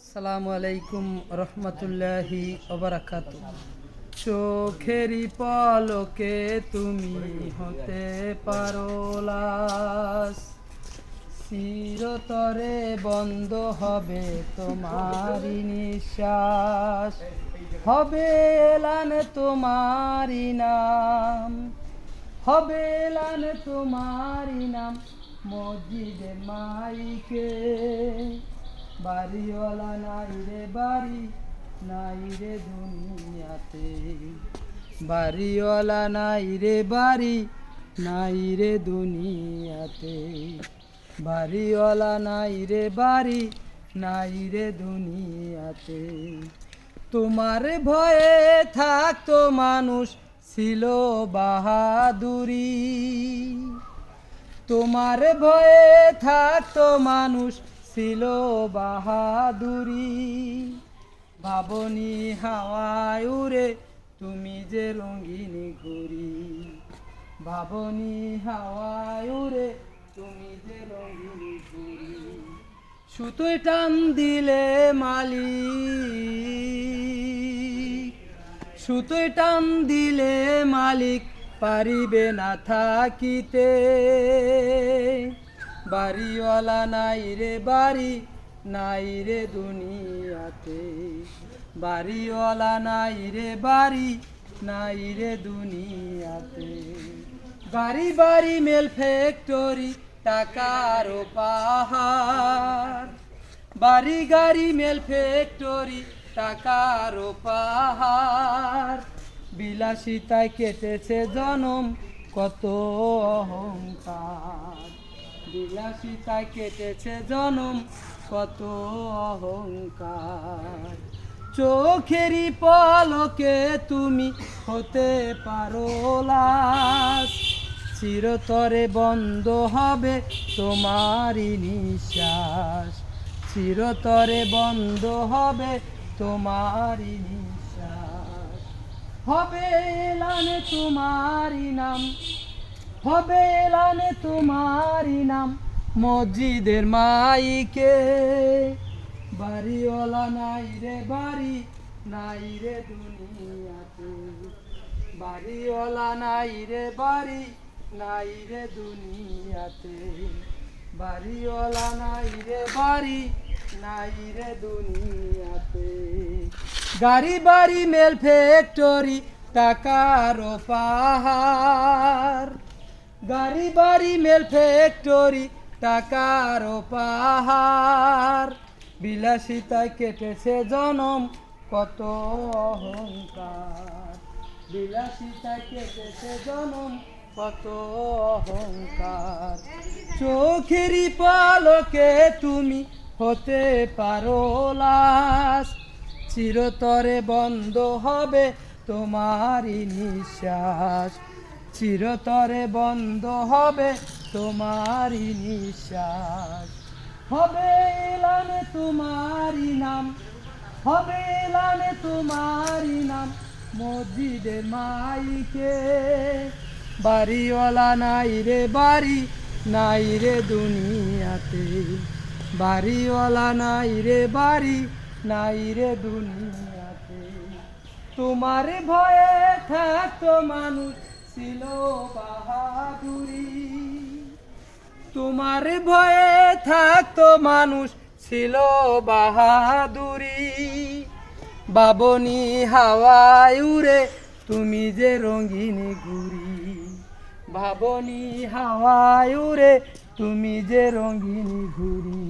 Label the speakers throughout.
Speaker 1: আসসালামু আলাইকুম রহমতুল্লাহি ওবারাকাতু। চোখেরই পলকে তুমি হতে পারো লাশ, চিরতরে বন্ধ হবে তোমারি নিঃশ্বাস, হবে এলান তোমারি নাম, হবে এলান তোমারি নাম মসজিদে মাইকে। বাড়িওয়ালা নাই রে বাড়ি, নাই রে দুনিয়াতে, বাড়িওয়ালা নাই রে বাড়ি, নাই রে দুনিয়াতে, বাড়িওয়ালা নাই রে বাড়ি, নাই রে দুনিয়াতে। তোমার ভয়ে থাকতো মানুষ, ছিল বাহাদুরি, তোমার ভয়ে থাকতো মানুষ, ছিল বাহাদুরি। ভাবনি হাওয়ায় উড়ে তুমি যে রঙিন ঘুরি, ভাবনি হাওয়ায় উড়ে তুমি যে রঙিন ঘুরি। সুতোয় টান দিলে মালিক, সুতোয় টান দিলে মালিক পারিবে না থাকিতে। বাড়িওয়ালা নাই রে বাড়ি, নাই রে দুনিয়াতে, বাড়িওয়ালা নাই রে বাড়ি, নাই রে দুনিয়াতে। বাড়ি বাড়ি মেল ফ্যাক্টরি টাকার পাহাড়, বাড়ি গাড়ি মেল ফ্যাক্টরি টাকার পাহাড়। বিলাসিতায় কেটেছে জনম কত অহংকার, বিলাসিতায় কেটেছে জনম কত অহংকার। চোখেরই পলকে তুমি হতে পারো লাশ, চিরতরে বন্ধ হবে তোমারি নিঃশ্বাস, চিরতরে বন্ধ হবে তোমারি নিঃশ্বাস। হবে এলানে তোমারি নাম, হবে এলানে তোমারি নাম মসজিদের মাইকে। বাড়িওয়ালা নাই রে বাড়ি, নাই রে দুনিয়াতে, বাড়িওয়ালা নাই রে বাড়ি, নাই রে দুনিয়াতে, বাড়িওয়ালা নাই রে বাড়ি, নাই রে দুনিয়াতে। গাড়ি বাড়ি মেল ফ্যাক্টরি টাকার পাহাড়, গাড়ি বাড়ি মেল ফ্যাক্টরি টাকার পাহাড়। বিলাসিতায় কেটেছে জনম কত অহংকার, বিলাসিতায় কেটেছে জনম কত অহংকার। চোখেরই পলকে তুমি হতে পারো লাশ, চিরতরে বন্ধ হবে তোমারি নিঃশ্বাস, চিরতরে বন্ধ হবে তোমারি নিঃশ্বাস। হবে এলানে তোমারি নাম, হবে এলানে তোমারি নাম মসজিদের মাইকে। বাড়িওয়ালা নাই রে বাড়ি, নাই রে দুনিয়াতে, বাড়িওয়ালা নাই রে বাড়ি, নাই রে দুনিয়াতে। তোমার ভয়ে থাকতো মানুষ, ছিল বাহাদুরি, তোমার ভয়ে থাকতো মানুষ, ছিল বাহাদুরি। বাবনি হাওয়ায় উড়ে তুমি যে রঙিন ঘুরি, ভাবনি হাওয়ায় উড়ে তুমি যে রঙিন ঘুরি।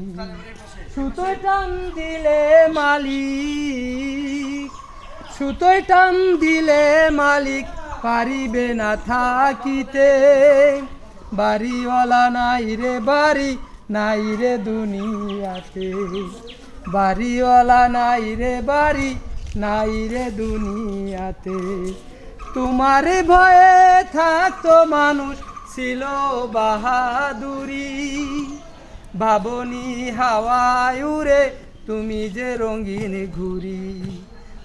Speaker 1: সুতোয় টান দিলে মালিক, সুতোয় টান দিলে মালিক পারিবে না থাকিতে। বাড়িওয়ালা নাই রে বাড়ি, নাই রে দুনিয়াতে, বাড়িওয়ালা নাই রে বাড়ি, নাই রে দুনিয়াতে। তোমার ভয়ে থাকতো মানুষ, ছিল বাহাদুরি, ভাবনি হাওয়ায় উড়ে তুমি যে রঙিন ঘুরি,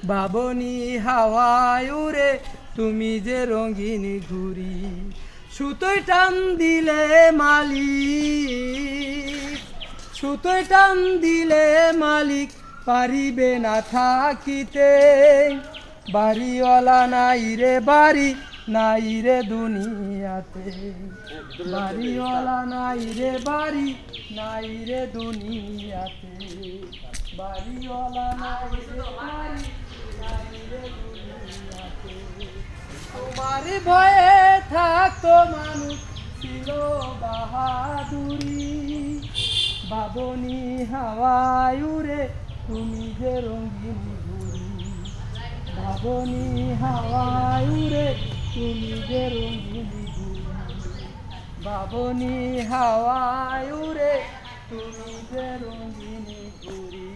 Speaker 1: ভাবনি হাওয়ায় উড়ে তুমি যে রঙিন ঘুরি। সুতোয় টান দিলে মালিক, সুতোয় টান দিলে মালিক পারিবে না থাকিতে, বাড়িওয়ালা নাই রে বাড়ি নাই রে দুনিয়াতে, বাড়িওয়ালা নাই রে বাড়ি নাই রে দুনিয়াতে, বাড়িওয়ালা নাই রে বাড়ি নাই রে দুনিয়াতে। তোমার ভয়ে থাকতো মানুষ ছিল বাহাদুরি, বাবনি হাওয়ায় উড়ে তুমি যে রঙিন ঘুরি, বাবনি হাওয়ায় উড়ে তুমি যে রঙিন ঘুরি, বাবনি হাওয়ায় উড়ে তুমি যে রঙিন ঘুরি।